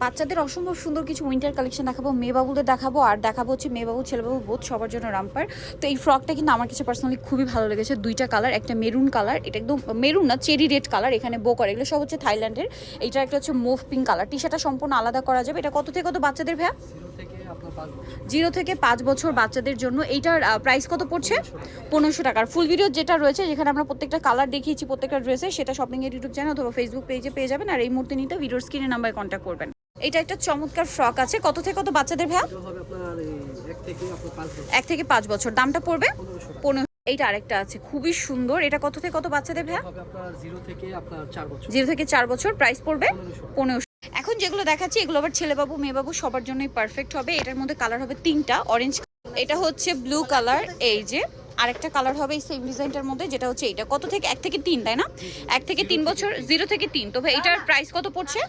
বাচ্চাদের অসম্ভব সুন্দর কিছু উইন্টার কালেকশন দেখাবো, মেয়ে বাবুদের দেখাবো, আর দেখাবো হচ্ছে মেয়ে বাবু ছেলে বাবু বোধ সবার জন্য রামপার। তো এই ফ্রকটা কিন্তু আমার কাছে পার্সোনালি খুবই ভালো লেগেছে। দুইটা কালার, একটা মেরুন কালার, এটা একদম মেরুন না চেরি রেড কালার, এখানে বো করে, এগুলো সব হচ্ছে থাইল্যান্ডের। এইটা একটা হচ্ছে মুভ পিঙ্ক কালার। টি শার্টটা সম্পূর্ণ আলাদা করা যাবে। এটা কত থেকে কত বাচ্চাদের ভাইয়া? 0 থেকে 5 বছর বাচ্চাদের জন্য। এইটার প্রাইস কত পড়ছে? 1500 টাকার। ফুল ভিডিও যেটা রয়েছে, যেখানে আমরা প্রত্যেকটা কালার দেখিয়েছি প্রত্যেকটা ড্রেসে, সেটা শপিংয়ের ইউটিউব চ্যানেল অথবা ফেসবুক পেজে পেয়ে যাবেন। আর এই মুহূর্তে নিতে ভিডিওর স্ক্রিনে নাম্বারে কন্ট্যাক্ট করবেন। এটা একটা চমৎকার ফ্রক আছে, কত থেকে কত বাচ্চাদের ভাইয়া? 1 থেকে 5 বছর। দামটা পড়বে 1500। এইটা আরেকটা আছে খুবই সুন্দর, এটা কত থেকে কত বাচ্চাদের ভাইয়া? 0 থেকে 4 বছর। প্রাইস পড়বে 1500। এখন যেগুলো দেখাচ্ছি এগুলো আবার ছেলে বাবু মেয়ে বাবু সবার জন্যই পারফেক্ট হবে। এটার মধ্যে কালার হবে 3টা। অরেঞ্জ, এটা হচ্ছে ব্লু কালার, এই যে আরেকটা কালার হবে এই সেম ডিজাইনটার মধ্যে, যেটা হচ্ছে এইটা। কত থেকে? 1 থেকে 3, তাই না? 1 থেকে 3 বছর, 0 থেকে 3। তো ভাই এটার প্রাইস কত পড়ছে?